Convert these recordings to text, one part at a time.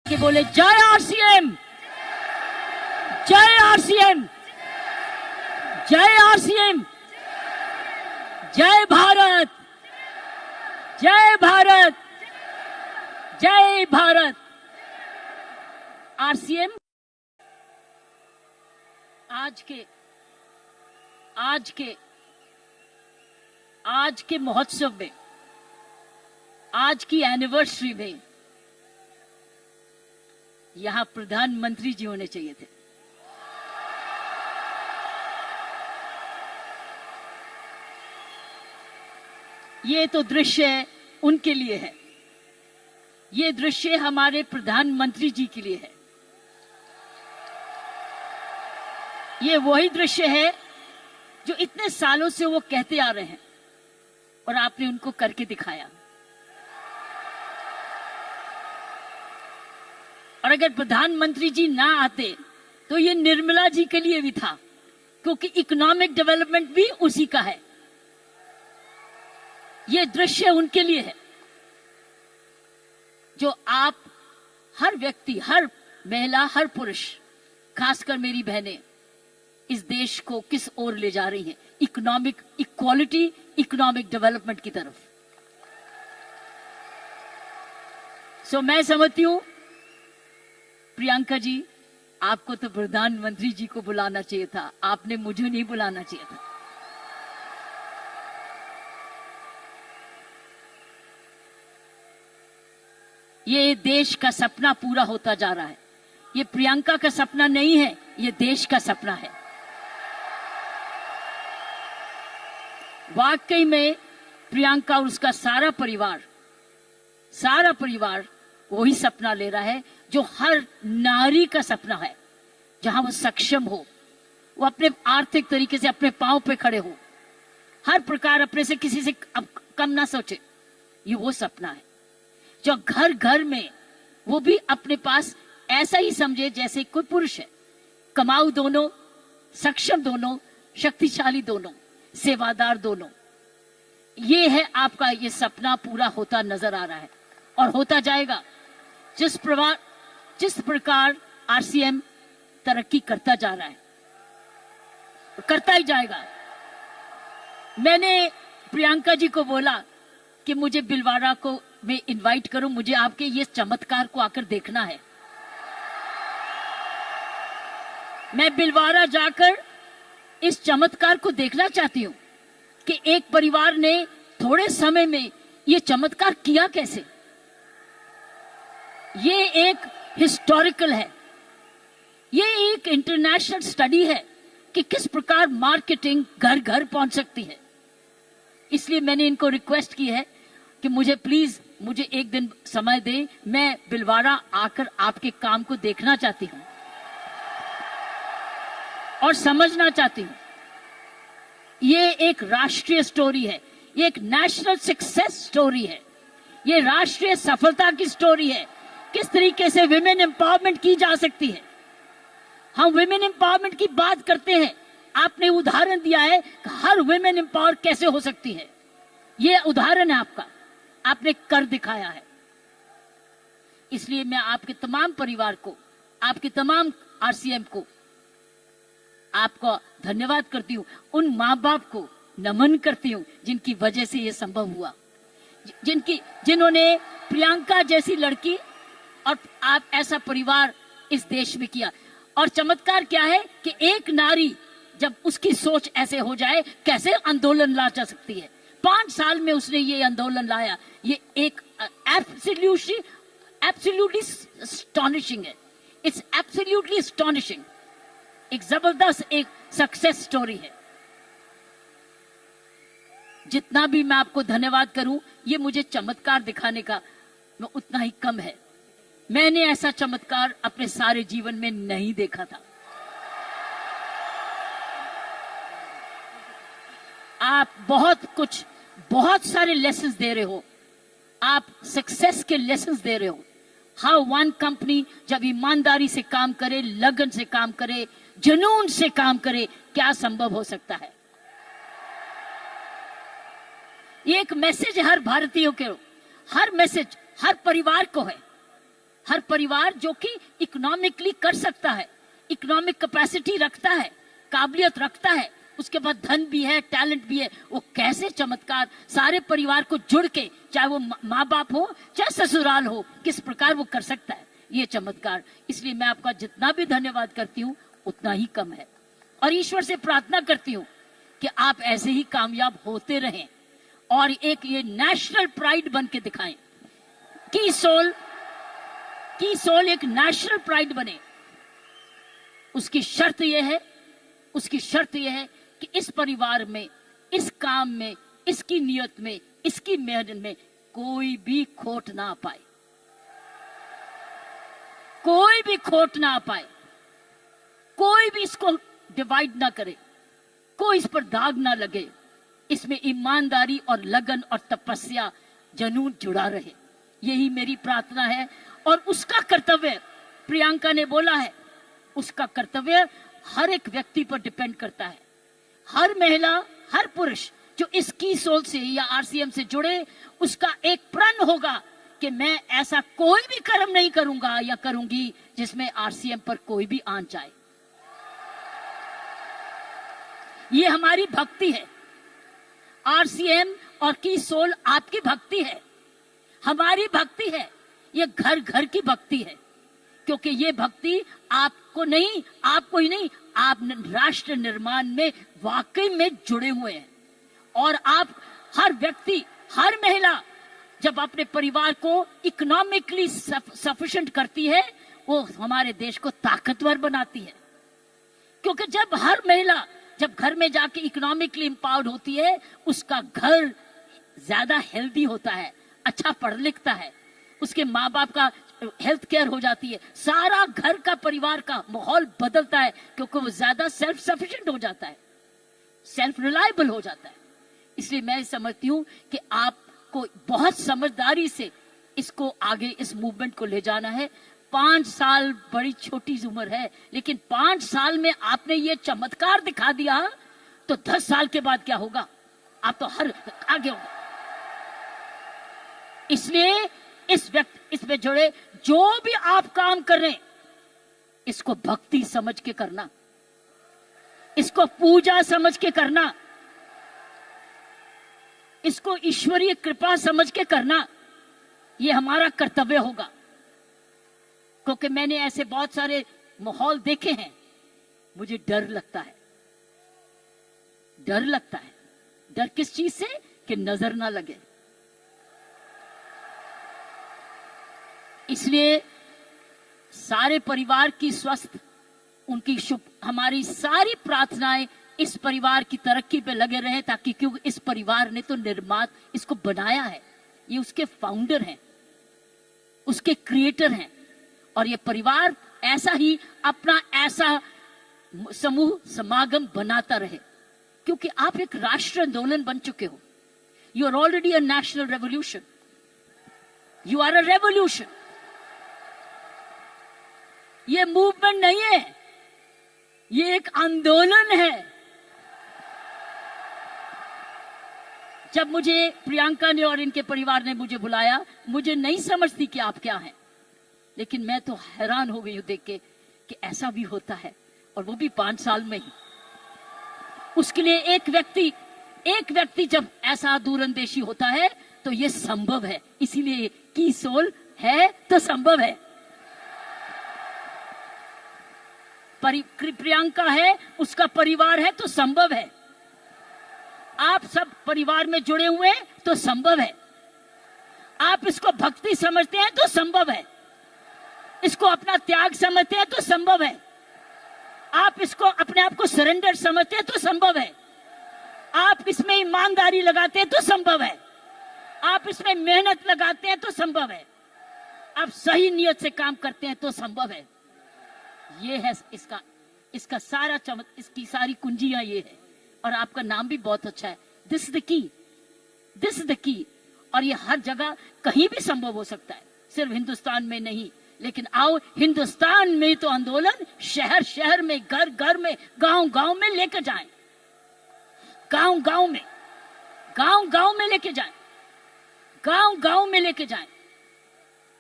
कि बोले जय आरसीएम, जय आरसीएम, जय आरसीएम, जय भारत, जय भारत, जय भारत। आरसीएम आज के महोत्सव में, आज की एनिवर्सरी में यहां प्रधानमंत्री जी होने चाहिए थे। ये तो दृश्य उनके लिए है, ये दृश्य हमारे प्रधानमंत्री जी के लिए है। ये वही दृश्य है जो इतने सालों से वो कहते आ रहे हैं और आपने उनको करके दिखाया। और अगर प्रधानमंत्री जी ना आते तो ये निर्मला जी के लिए भी था, क्योंकि इकोनॉमिक डेवलपमेंट भी उसी का है। ये दृश्य उनके लिए है जो आप हर व्यक्ति, हर महिला, हर पुरुष, खासकर मेरी बहनें इस देश को किस ओर ले जा रही हैं, इकोनॉमिक इक्वालिटी, इकोनॉमिक डेवलपमेंट की तरफ। सो मैं समझती हूं प्रियंका जी, आपको तो प्रधानमंत्री जी को बुलाना चाहिए था, आपने मुझे नहीं बुलाना चाहिए था। ये देश का सपना पूरा होता जा रहा है। ये प्रियंका का सपना नहीं है, ये देश का सपना है। वाकई में प्रियंका और उसका सारा परिवार वही सपना ले रहा है जो हर नारी का सपना है, जहां वो सक्षम हो, वो अपने आर्थिक तरीके से अपने पांव पे खड़े हो, हर प्रकार अपने से किसी से कम ना सोचे। ये वो सपना है जो घर घर में वो भी अपने पास ऐसा ही समझे जैसे कोई पुरुष है। कमाऊ दोनों, सक्षम दोनों, शक्तिशाली दोनों, सेवादार दोनों। ये है आपका, ये सपना पूरा होता नजर आ रहा है और होता जाएगा। जिस प्रकार आरसीएम तरक्की करता जा रहा है, करता ही जाएगा। मैंने प्रियंका जी को बोला कि मुझे बिलवाड़ा को मैं इनवाइट करूं, मुझे आपके ये चमत्कार को आकर देखना है। मैं बिलवाड़ा जाकर इस चमत्कार को देखना चाहती हूं कि एक परिवार ने थोड़े समय में ये चमत्कार किया कैसे। ये एक हिस्टोरिकल है, ये एक इंटरनेशनल स्टडी है कि किस प्रकार मार्केटिंग घर घर पहुंच सकती है। इसलिए मैंने इनको रिक्वेस्ट की है कि मुझे प्लीज, मुझे एक दिन समय दे, मैं बिलवाड़ा आकर आपके काम को देखना चाहती हूं और समझना चाहती हूं। ये एक राष्ट्रीय स्टोरी है, ये एक नेशनल सक्सेस स्टोरी है, ये राष्ट्रीय सफलता की स्टोरी है। किस तरीके से विमेन एम्पावरमेंट की जा सकती है। हम विमेन एम्पावरमेंट की बात करते हैं, आपने उदाहरण दिया है कि हर विमेन एम्पावर कैसे हो सकती है। ये उदाहरण है आपका, आपने कर दिखाया है। इसलिए मैं आपके तमाम परिवार को, आपके तमाम आरसीएम को, आपको धन्यवाद करती हूं। उन माँ बाप को नमन करती हूं जिनकी वजह से यह संभव हुआ, जिन्होंने प्रियंका जैसी लड़की और आप ऐसा परिवार इस देश में किया। और चमत्कार क्या है कि एक नारी जब उसकी सोच ऐसे हो जाए, कैसे आंदोलन ला जा सकती है। 5 साल में उसने ये आंदोलन लाया। ये एक एब्सोल्युटली एस्टॉनिशिंग है। It's absolutely astonishing. एक जबरदस्त एक सक्सेस स्टोरी है। जितना भी मैं आपको धन्यवाद करूं, ये मुझे चमत्कार दिखाने का उतना ही कम है। मैंने ऐसा चमत्कार अपने सारे जीवन में नहीं देखा था। आप बहुत सारे लेसन्स दे रहे हो, आप सक्सेस के लेसन्स दे रहे हो। हाउ वन कंपनी जब ईमानदारी से काम करे, लगन से काम करे, जुनून से काम करे, क्या संभव हो सकता है। ये एक मैसेज है हर भारतीय के, हर मैसेज हर परिवार को है, हर परिवार जो कि इकोनॉमिकली कर सकता है, इकोनॉमिक कैपेसिटी रखता है, काबिलियत रखता है, उसके बाद धन भी है, टैलेंट भी है, वो कैसे चमत्कार सारे परिवार को जुड़ के, चाहे वो माँ बाप हो चाहे ससुराल हो, किस प्रकार वो कर सकता है ये चमत्कार। इसलिए मैं आपका जितना भी धन्यवाद करती हूँ उतना ही कम है, और ईश्वर से प्रार्थना करती हूँ कि आप ऐसे ही कामयाब होते रहें और एक ये नेशनल प्राइड बन के दिखाएं। की सोल एक नेशनल प्राइड बने। उसकी शर्त यह है कि इस परिवार में, इस काम में, इसकी नियत में, इसकी मेहनत में कोई भी खोट ना पाए, कोई भी खोट ना पाए, कोई भी इसको डिवाइड ना करे, कोई इस पर दाग ना लगे। इसमें ईमानदारी और लगन और तपस्या, जनून जुड़ा रहे, यही मेरी प्रार्थना है। और उसका कर्तव्य, प्रियंका ने बोला है, उसका कर्तव्य हर एक व्यक्ति पर डिपेंड करता है। हर महिला, हर पुरुष जो इस की सोल से या आरसीएम से जुड़े, उसका एक प्रण होगा कि मैं ऐसा कोई भी कर्म नहीं करूंगा या करूंगी जिसमें आरसीएम पर कोई भी आंच आए। ये हमारी भक्ति है। आरसीएम और की सोल आपकी भक्ति है, हमारी भक्ति है, ये घर घर की भक्ति है। क्योंकि ये भक्ति आपको ही नहीं, आप राष्ट्र निर्माण में वाकई में जुड़े हुए हैं। और आप हर व्यक्ति, हर महिला जब अपने परिवार को इकोनॉमिकली सफिशिएंट करती है, वो हमारे देश को ताकतवर बनाती है। क्योंकि जब हर महिला जब घर में जाके इकोनॉमिकली एम्पावर्ड होती है, उसका घर ज्यादा हेल्दी होता है, अच्छा पढ़ लिखता है, उसके माँ बाप का हेल्थ केयर हो जाती है, सारा घर का परिवार का माहौल बदलता है, क्योंकि वो ज्यादा सेल्फ सफिशिएंट हो जाता है, सेल्फ रिलायबल हो जाता है। इसलिए मैं समझती हूँ कि आपको बहुत समझदारी से इसको आगे, इस मूवमेंट को ले जाना है। 5 साल बड़ी छोटी उम्र है, लेकिन 5 साल में आपने ये चमत्कार दिखा दिया, तो 10 साल के बाद क्या होगा? आप तो हर आगे होगा। इसलिए इसमें जुड़े जो भी आप काम कर रहे हैं, इसको भक्ति समझ के करना, इसको पूजा समझ के करना, इसको ईश्वरीय कृपा समझ के करना, ये हमारा कर्तव्य होगा। क्योंकि मैंने ऐसे बहुत सारे माहौल देखे हैं, मुझे डर लगता है। डर किस चीज से? कि नजर ना लगे। इसलिए सारे परिवार की स्वस्थ, उनकी हमारी सारी प्रार्थनाएं इस परिवार की तरक्की पे लगे रहे, ताकि क्योंकि इस परिवार ने तो इसको बनाया है, ये उसके फाउंडर हैं, उसके क्रिएटर हैं। और ये परिवार ऐसा ही अपना ऐसा समूह समागम बनाता रहे, क्योंकि आप एक राष्ट्र आंदोलन बन चुके हो। You are already a national revolution, you are a revolution. ये मूवमेंट नहीं है, ये एक आंदोलन है। जब मुझे प्रियंका ने और इनके परिवार ने मुझे बुलाया, मुझे नहीं समझती कि आप क्या हैं, लेकिन मैं तो हैरान हो गई हूं देख के कि ऐसा भी होता है, और वो भी 5 साल में ही। उसके लिए एक व्यक्ति जब ऐसा दूरंदेशी होता है तो ये संभव है। इसीलिए की सोल है तो संभव है, प्रियंका है, उसका परिवार है तो संभव है, आप सब परिवार में जुड़े हुए हैं तो संभव है, आप इसको भक्ति समझते हैं तो संभव है, इसको अपना त्याग समझते हैं तो संभव है, आप इसको अपने आप को सरेंडर समझते हैं तो संभव है, आप इसमें ईमानदारी लगाते हैं तो संभव है, आप इसमें मेहनत लगाते हैं तो संभव है, आप सही नियत से काम करते हैं तो संभव है। ये है इसका सारा इसकी सारी कुंजियां ये है। और आपका नाम भी बहुत अच्छा है, दिस द की। और ये हर जगह कहीं भी संभव हो सकता है, सिर्फ हिंदुस्तान में नहीं। लेकिन आओ, हिंदुस्तान में तो आंदोलन शहर शहर में, घर घर में, गांव गांव में लेकर जाएं, गांव गांव में लेके जाएं, गांव गांव में लेके जाएं।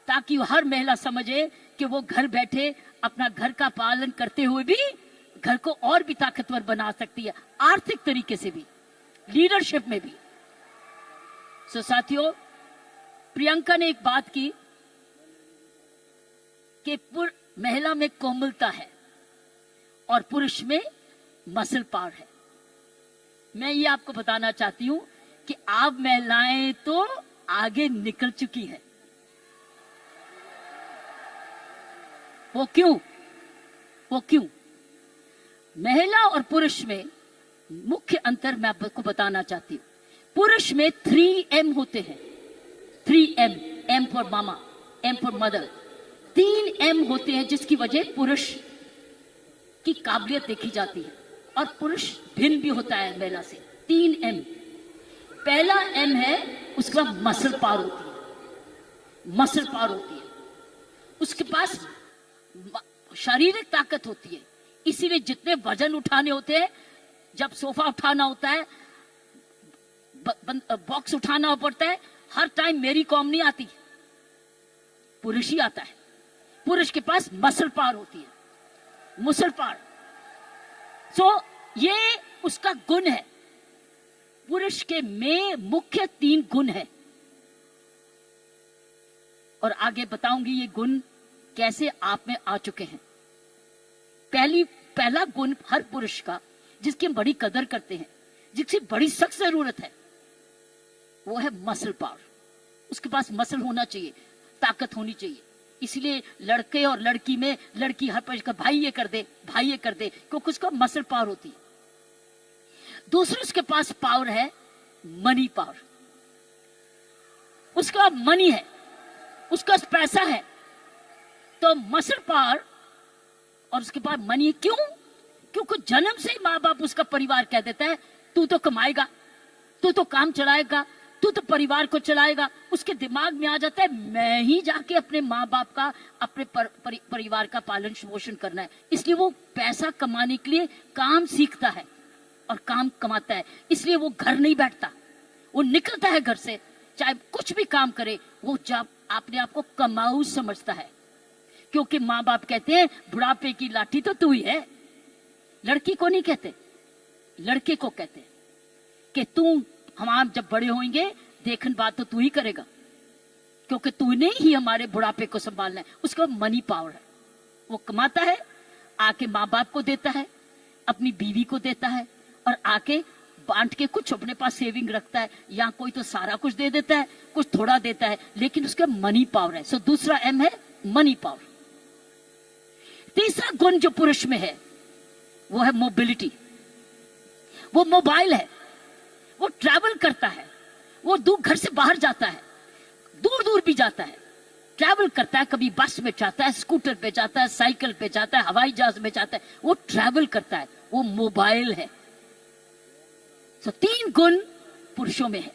ताकि हर महिला समझे कि वो घर बैठे अपना घर का पालन करते हुए भी घर को और भी ताकतवर बना सकती है, आर्थिक तरीके से भी, लीडरशिप में भी। सो साथियों, प्रियंका ने एक बात की कि महिला में कोमलता है और पुरुष में मसल पावर है। मैं ये आपको बताना चाहती हूं कि आप महिलाएं तो आगे निकल चुकी हैं। वो क्यों? महिला और पुरुष में मुख्य अंतर मैं आपको बताना चाहती हूं। पुरुष में 3M होते हैं, 3M, M for mama, M for mother, 3M होते हैं, जिसकी वजह पुरुष की काबिलियत देखी जाती है और पुरुष भिन्न भी होता है महिला से। 3M, पहला M है उसका मसल पावर होती है, मसल पावर होती है, उसके पास शारीरिक ताकत होती है। इसीलिए जितने वजन उठाने होते हैं, जब सोफा उठाना होता है, बॉक्स उठाना पड़ता है, हर टाइम मेरी कॉम नहीं आती, पुरुष ही आता है। पुरुष के पास मसल पावर होती है, मसल पावर। सो ये उसका गुण है। पुरुष के में मुख्य 3 गुण है और आगे बताऊंगी ये गुण कैसे आप में आ चुके हैं। पहला गुण हर पुरुष का, जिसकी हम बड़ी कदर करते हैं, जिसकी बड़ी सख्त जरूरत है, वो है मसल पावर। उसके पास मसल होना चाहिए, ताकत होनी चाहिए। इसलिए लड़के और लड़की में, लड़की हर पर भाई ये कर दे, भाई ये कर दे, क्योंकि उसका मसल पावर होती है। दूसरे उसके पास पावर है मनी पावर। उसका मनी है, उसका पैसा है, तो मसल पावर और उसके पास मनी है। क्योंकि जन्म से ही माँ बाप, उसका परिवार कह देता है तू तो कमाएगा, तू तो काम चलाएगा, तू तो परिवार को चलाएगा। उसके दिमाग में आ जाता है मैं ही जाके अपने माँ बाप का, अपने परिवार का पालन पोषण करना है। इसलिए वो पैसा कमाने के लिए काम सीखता है और काम कमाता है। इसलिए वो घर नहीं बैठता, वो निकलता है घर से, चाहे कुछ भी काम करे, वो जब अपने आप को कमाऊ समझता है। क्योंकि माँ बाप कहते हैं बुढ़ापे की लाठी तो तू ही है। लड़की को नहीं कहते, लड़के को कहते हैं कि तू, हम जब बड़े होंगे देखन बात तो तू ही करेगा, क्योंकि तूने ही हमारे बुढ़ापे को संभालना है। उसका मनी पावर है, वो कमाता है, आके माँ बाप को देता है, अपनी बीवी को देता है और आके बांट के कुछ अपने पास सेविंग रखता है, या कोई तो सारा कुछ दे देता है, कुछ थोड़ा देता है, लेकिन उसका मनी पावर है। सो दूसरा M है मनी पावर। तीसरा गुण जो पुरुष में है वो है मोबिलिटी। वो मोबाइल है, वो ट्रैवल करता है, वो दूर घर से बाहर जाता है, दूर दूर भी जाता है, ट्रैवल करता है। कभी बस में जाता है, स्कूटर पे जाता है, साइकिल पे जाता है, हवाई जहाज में जाता है, वो ट्रैवल करता है, वो मोबाइल है। तो 3 गुण पुरुषों में है।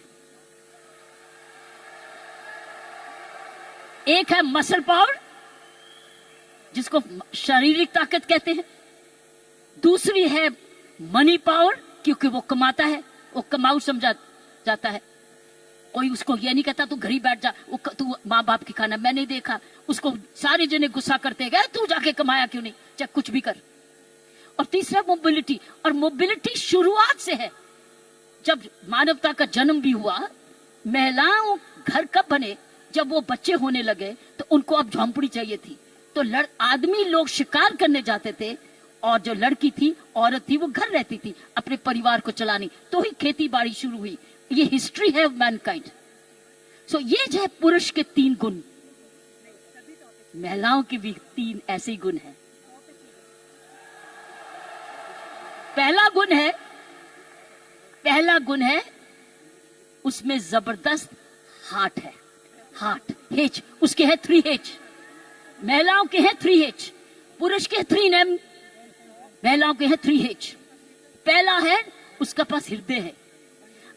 एक है मसल पावर, जिसको शारीरिक ताकत कहते हैं। दूसरी है मनी पावर, क्योंकि वो कमाता है, वो कमाऊ समझा जाता है। कोई उसको ये नहीं कहता तू घर ही बैठ जा, तू माँ बाप की खाना। मैं नहीं देखा उसको सारे जने गुस्सा करते गए तू जाके कमाया क्यों नहीं, चाहे कुछ भी कर। और तीसरा मोबिलिटी, और मोबिलिटी शुरुआत से है। जब मानवता का जन्म भी हुआ, महिलाओं घर कब बने, जब वो बच्चे होने लगे तो उनको अब झोंपड़ी चाहिए थी। तो आदमी लोग शिकार करने जाते थे और जो लड़की थी, औरत थी, वो घर रहती थी अपने परिवार को चलानी। तो ही खेती बाड़ी शुरू हुई। ये हिस्ट्री है ऑफ मैनकाइंड। सो ये जो है पुरुष के 3 गुण, महिलाओं के भी 3 ऐसे ही गुण हैं। पहला गुण है उसमें जबरदस्त हार्ट है, हार्ट, H, उसके है 3H। महिलाओं के है 3H, पुरुष के 3M, महिलाओं के है 3H। पहला है उसका पास हृदय है।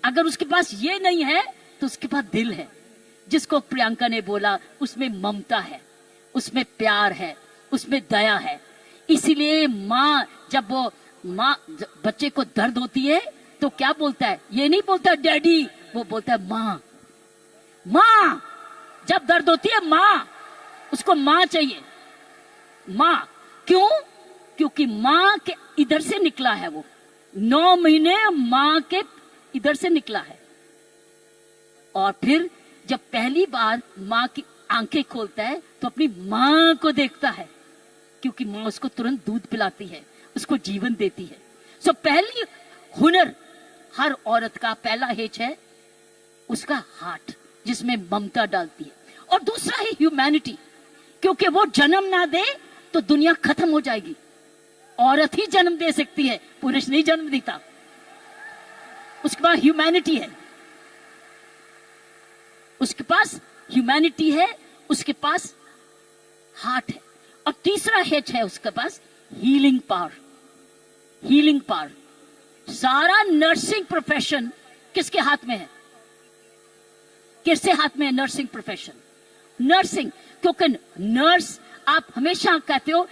अगर उसके पास ये नहीं है तो उसके पास दिल है, जिसको प्रियंका ने बोला उसमें ममता है, उसमें प्यार है, उसमें दया है। इसीलिए जब बच्चे को दर्द होती है तो क्या बोलता है, ये नहीं बोलता डैडी, वो बोलता है माँ। माँ जब दर्द होती है माँ, उसको मां चाहिए, मां। क्यों? क्योंकि मां के इधर से निकला है, वो 9 महीने मां के इधर से निकला है। और फिर जब पहली बार मां की आंखें खोलता है तो अपनी मां को देखता है, क्योंकि मां उसको तुरंत दूध पिलाती है, उसको जीवन देती है। सो पहली हुनर हर औरत का पहला हेच है उसका हार्ट, जिसमें ममता डालती है। और दूसरा है ह्यूमैनिटी, क्योंकि वो जन्म ना दे तो दुनिया खत्म हो जाएगी। औरत ही जन्म दे सकती है, पुरुष नहीं जन्म देता। उसके पास ह्यूमैनिटी है, उसके पास ह्यूमैनिटी है, उसके पास हार्ट है। और तीसरा हेच है उसके पास हीलिंग पावर। हीलिंग पावर, सारा नर्सिंग प्रोफेशन किसके हाथ में है? किसके हाथ में है नर्सिंग प्रोफेशन? नर्सिंग, क्योंकि नर्स, आप हमेशा कहते हो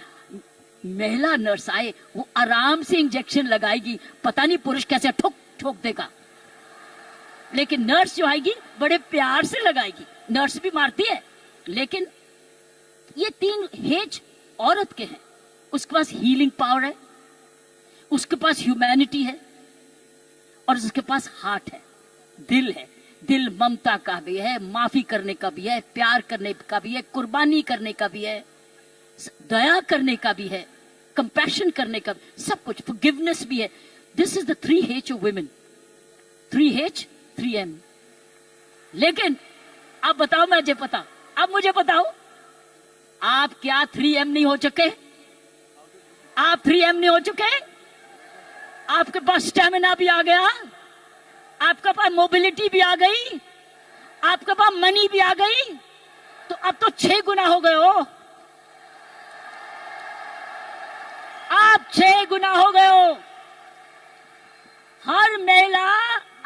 महिला नर्स आए वो आराम से इंजेक्शन लगाएगी, पता नहीं पुरुष कैसे ठोक ठोक देगा, लेकिन नर्स जो आएगी बड़े प्यार से लगाएगी। नर्स भी मारती है, लेकिन ये 3 हेज औरत के हैं। उसके पास हीलिंग पावर है, उसके पास ह्यूमैनिटी है, और उसके पास हार्ट है, दिल है। दिल ममता का भी है, माफी करने का भी है, प्यार करने का भी है, कुर्बानी करने का भी है, दया करने का भी है, कंपैशन करने का भी, सब कुछ, फॉरगिवनेस भी है। This is the 3 H of women. 3 H 3 M। लेकिन अब बताओ, मुझे बताओ, आप क्या 3 M नहीं हो चुके? आप 3 M नहीं हो चुके? आपके पास स्टेमिना भी आ गया, आपके पास मोबिलिटी भी आ गई, आपके पास मनी भी आ गई, तो अब तो 6 गुना हो गए हो। आप 6 गुना हो गए हो। हर महिला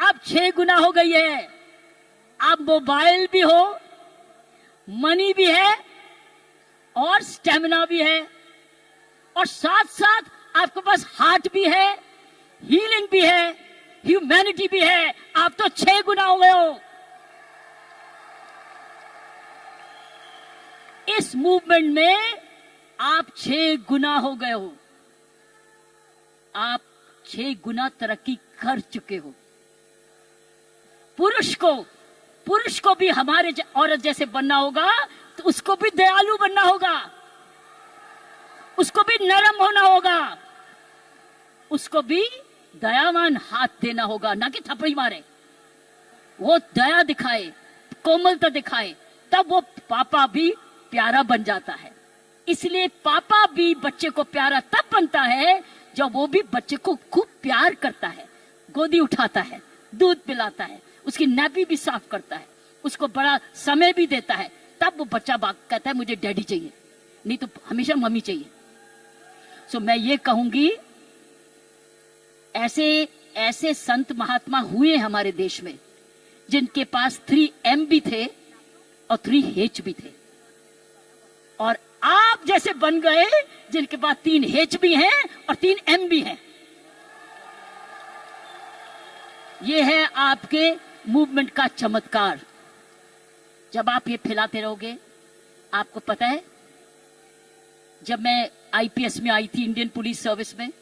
अब 6 गुना हो गई है। अब मोबाइल भी हो, मनी भी है, और स्टेमिना भी है, और साथ साथ आपके पास हार्ट भी है, हीलिंग भी है, ह्यूमैनिटी भी है। आप तो 6 गुना हो गए हो। इस मूवमेंट में आप 6 गुना हो गए हो। आप 6 गुना तरक्की कर चुके हो। पुरुष को भी हमारे औरत जैसे बनना होगा, तो उसको भी दयालु बनना होगा, उसको भी नरम होना होगा, उसको भी दयावान हाथ देना होगा, ना कि थप्पड़ी मारे। वो दया दिखाए, कोमलता दिखाए, तब वो पापा भी प्यारा बन जाता है। इसलिए पापा भी बच्चे को प्यारा तब बनता है जब वो भी बच्चे को खूब प्यार करता है, गोदी उठाता है, दूध पिलाता है, उसकी नैपी भी साफ करता है, उसको बड़ा समय भी देता है। तब वो बच्चा कहता है मुझे डैडी चाहिए, नहीं तो हमेशा मम्मी चाहिए। सो मैं ये कहूंगी, ऐसे संत महात्मा हुए हमारे देश में जिनके पास 3 M भी थे और 3 H भी थे, और आप जैसे बन गए जिनके पास 3 H भी हैं और 3 M भी हैं। ये है आपके मूवमेंट का चमत्कार। जब आप ये फैलाते रहोगे, आपको पता है, जब मैं IPS में आई थी, इंडियन पुलिस सर्विस में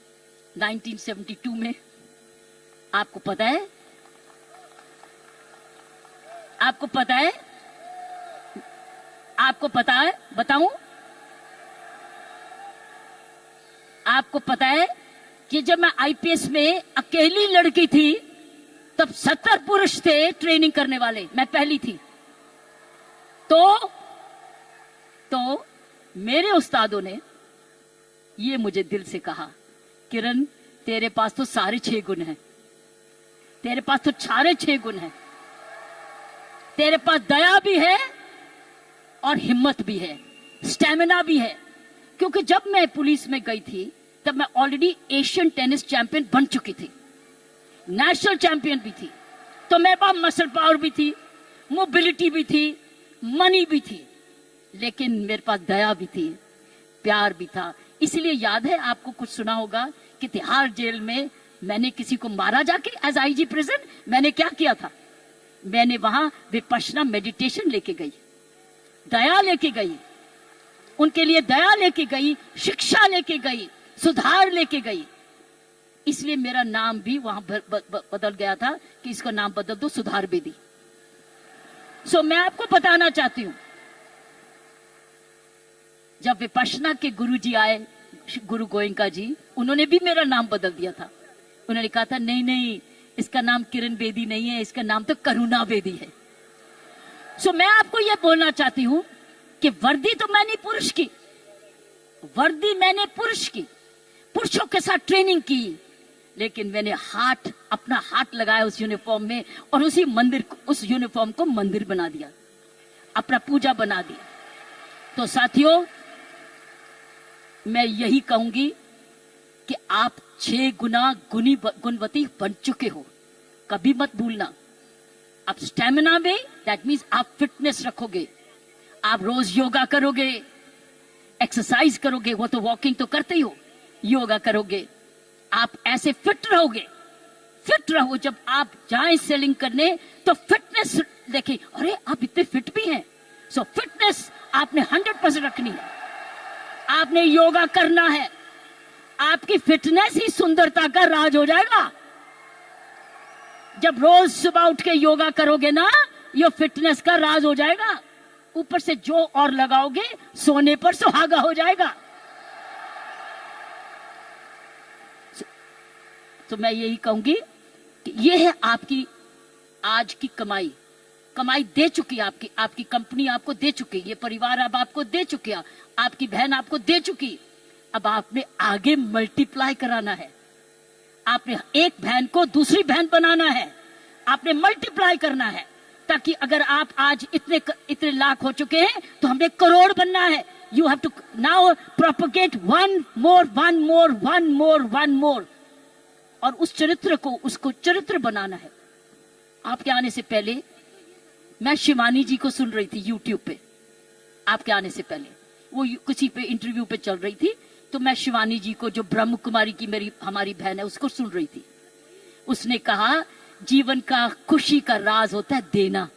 1972 में, आपको पता है, आपको पता है, बताऊं? आपको पता है कि जब मैं IPS में अकेली लड़की थी, तब 70 पुरुष थे ट्रेनिंग करने वाले, मैं पहली थी। तो मेरे उस्तादों ने ये मुझे दिल से कहा, किरण तेरे पास तो सारे 6 गुण हैं, तेरे पास तो सारे 6 गुण हैं, तेरे पास दया भी है और हिम्मत भी है, स्टेमिना भी है। क्योंकि जब मैं पुलिस में गई थी तब मैं ऑलरेडी एशियन टेनिस चैंपियन बन चुकी थी, नेशनल चैंपियन भी थी, तो मेरे पास मसल पावर भी थी, मोबिलिटी भी थी, मनी भी थी, लेकिन मेरे पास दया भी थी, प्यार भी था। इसलिए याद है आपको, कुछ सुना होगा कि तिहाड़ जेल में मैंने किसी को मारा जाके, एज IG प्रिजन मैंने क्या किया था, मैंने वहां विपश्यना मेडिटेशन लेके गई, दया लेके गई, उनके लिए दया लेके गई, शिक्षा लेके गई, सुधार लेके गई। इसलिए मेरा नाम भी वहां बदल गया था कि इसका नाम बदल दो सुधार बेदी। सो मैं आपको बताना चाहती हूं, जब विपश्यना के गुरु जी आए, गुरु गोयंका जी, उन्होंने भी मेरा नाम बदल दिया था। उन्होंने कहा था नहीं नहीं, इसका नाम किरण बेदी नहीं है, इसका नाम तो करुणा बेदी है। सो मैं आपको यह बोलना चाहती हूं कि वर्दी तो मैंने पुरुष की, वर्दी मैंने पुरुष की, पुरुषों के साथ ट्रेनिंग की, लेकिन मैंने अपना हाथ लगाया उस यूनिफॉर्म में और उसी मंदिर, उस यूनिफॉर्म को मंदिर बना दिया, अपना पूजा बना दिया। तो साथियों, मैं यही कहूंगी कि आप 6 गुना गुणवती बन चुके हो, कभी मत भूलना। आप स्टेमिना में, दैट मीन्स आप फिटनेस रखोगे, आप रोज योगा करोगे, एक्सरसाइज करोगे, वो तो वॉकिंग तो करते ही हो, योगा करोगे, आप ऐसे फिट रहोगे। फिट रहो, जब आप जाएं सेलिंग करने तो फिटनेस देखें, अरे आप इतने फिट भी हैं। सो फिटनेस आपने 100% रखनी है, आपने योगा करना है, आपकी फिटनेस ही सुंदरता का राज हो जाएगा। जब रोज सुबह उठ के योगा करोगे ना, ये फिटनेस का राज हो जाएगा। ऊपर से जो और लगाओगे, सोने पर सुहागा हो जाएगा। तो मैं यही कहूंगी कि ये है आपकी आज की कमाई। कमाई दे चुकी है आपकी कंपनी आपको दे चुकी, ये परिवार अब आपको दे चुके, आपकी बहन आपको दे चुकी। अब आपने आगे मल्टीप्लाई कराना है, आपने एक बहन को दूसरी बहन बनाना है, आपने मल्टीप्लाई करना है, ताकि अगर आप आज इतने लाख हो चुके हैं तो हमने करोड़ बनना है। You have to now propagate one more, और उस चरित्र को, उसको चरित्र बनाना है। आपके आने से पहले मैं शिवानी जी को सुन रही थी यूट्यूब पे, आपके आने से पहले वो किसी पे इंटरव्यू पे चल रही थी, तो मैं शिवानी जी को, जो ब्रह्म कुमारी की हमारी बहन है, उसको सुन रही थी। उसने कहा जीवन का खुशी का राज होता है देना,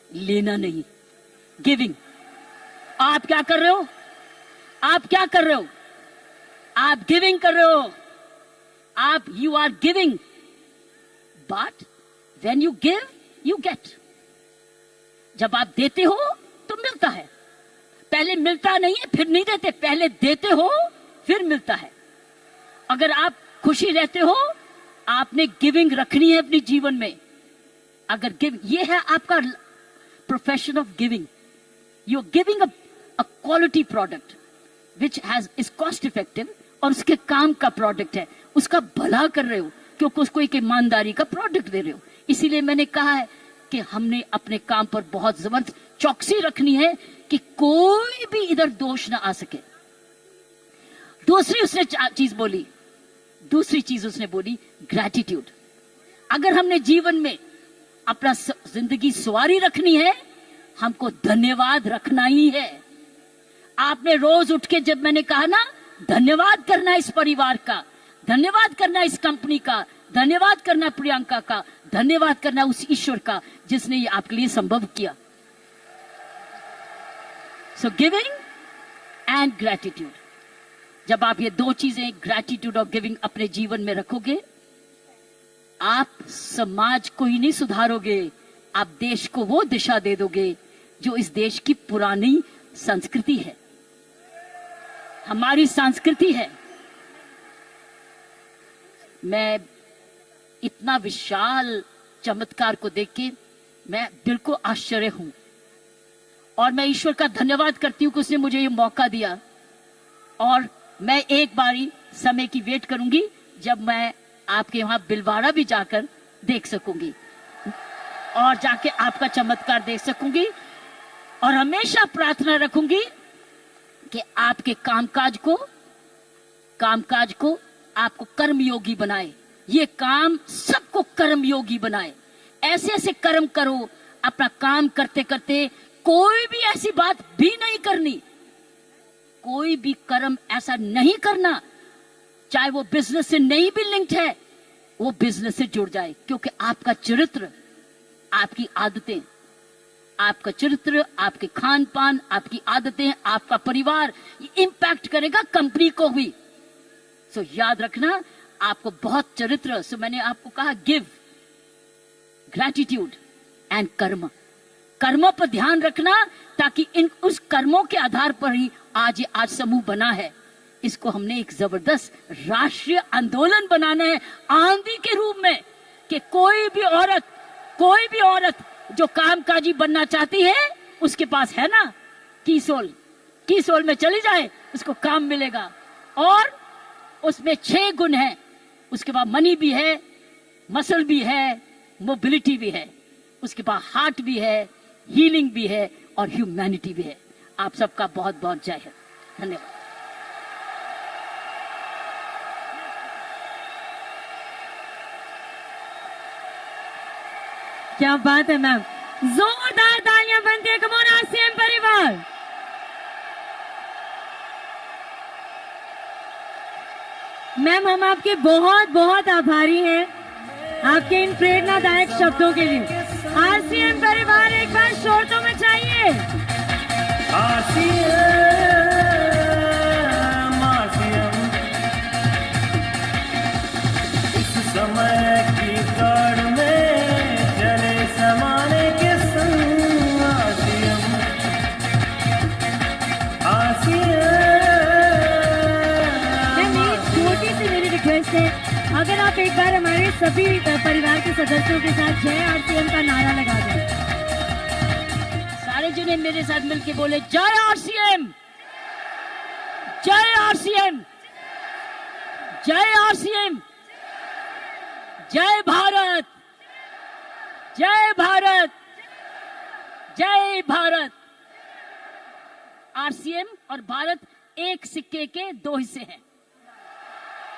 लेना नहीं, गिविंग। आप क्या कर रहे हो? आप क्या कर रहे हो? आप गिविंग कर रहे हो, आप you are giving, but when you give you get. जब आप देते हो तो मिलता है, पहले मिलता नहीं है फिर नहीं देते, पहले देते हो फिर मिलता है। अगर आप खुशी रहते हो, आपने गिविंग रखनी है अपने जीवन में। अगर ये है आपका profession of giving, you are giving a quality product which is cost effective, और उसके काम का प्रोडक्ट है, उसका भला कर रहे हो, क्योंकि उसको एक ईमानदारी का प्रोडक्ट दे रहे हो। इसीलिए मैंने कहा है कि हमने अपने काम पर बहुत जबरदस्त चौकसी रखनी है कि कोई भी इधर दोष ना आ सके। दूसरी चीज उसने बोली ग्रैटिट्यूड। अगर हमने जीवन में अपना जिंदगी सवारी रखनी है, हमको धन्यवाद रखना ही है। आपने रोज उठ के, जब मैंने कहा ना, धन्यवाद करना इस परिवार का, धन्यवाद करना इस कंपनी का, धन्यवाद करना प्रियंका का, धन्यवाद करना उस ईश्वर का जिसने ये आपके लिए संभव किया। सो गिविंग एंड ग्रैटिट्यूड, जब आप ये दो चीजें, ग्रैटिट्यूड और गिविंग, अपने जीवन में रखोगे, आप समाज को ही नहीं सुधारोगे, आप देश को वो दिशा दे दोगे जो इस देश की पुरानी संस्कृति है, हमारी संस्कृति है। मैं इतना विशाल चमत्कार को देख के मैं दिल को आश्चर्य हूं, और मैं ईश्वर का धन्यवाद करती हूं कि उसने मुझे ये मौका दिया। और मैं एक बारी समय की वेट करूंगी जब मैं आपके वहां बिलवाड़ा भी जाकर देख सकूंगी और जाके आपका चमत्कार देख सकूंगी, और हमेशा प्रार्थना रखूंगी कि आपके कामकाज को आपको कर्मयोगी बनाए, ये काम सबको कर्मयोगी बनाए। ऐसे ऐसे कर्म करो, अपना काम करते करते कोई भी ऐसी बात भी नहीं करनी, कोई भी कर्म ऐसा नहीं करना, चाहे वो बिजनेस से नहीं भी लिंक्ड है, वो बिजनेस से जुड़ जाए, क्योंकि आपका चरित्र, आपकी आदतें, आपका चरित्र, आपके खान पान, आपकी आदतें, आपका परिवार, ये इम्पैक्ट करेगा कंपनी को भी। सो याद रखना, आपको बहुत चरित्र, सो मैंने आपको कहा गिव, ग्रैटिट्यूड एंड कर्म। कर्मों पर ध्यान रखना, ताकि इन उस कर्मों के आधार पर ही आज समूह बना है। इसको हमने एक जबरदस्त राष्ट्रीय आंदोलन बनाना है आंधी के रूप में, कि कोई भी औरत जो कामकाजी बनना चाहती है, उसके पास है ना कीसोल में चली जाए, उसको काम मिलेगा। और उसमें 6 गुण है, उसके बाद मनी भी है, मसल भी है, मोबिलिटी भी है, उसके बाद हार्ट भी है, हीलिंग भी है और ह्यूमैनिटी भी है। आप सबका बहुत बहुत जय हिंद, धन्यवाद। क्या बात है मैम, जोरदार तालियां बनती है। कम ऑन आरसीएम परिवार। मैम हम आपके बहुत बहुत आभारी हैं आपके इन प्रेरणादायक शब्दों के लिए। आरसीएम परिवार एक बार शोर तो मचाइए। इस समय की दौड़ में चले समाने के संग छोटी सी मेरी रिक्वेस्ट है, अगर आप एक बार हमारे सभी परिवार के सदस्यों के साथ जय आरसीएम का नारा लगा दें। सारे जने मेरे साथ मिलके बोले, जय आरसीएम, जय आरसीएम, जय आरसीएम, जय भारत, जय भारत, जय भारत। आरसीएम और भारत एक सिक्के के 2 हिस्से हैं।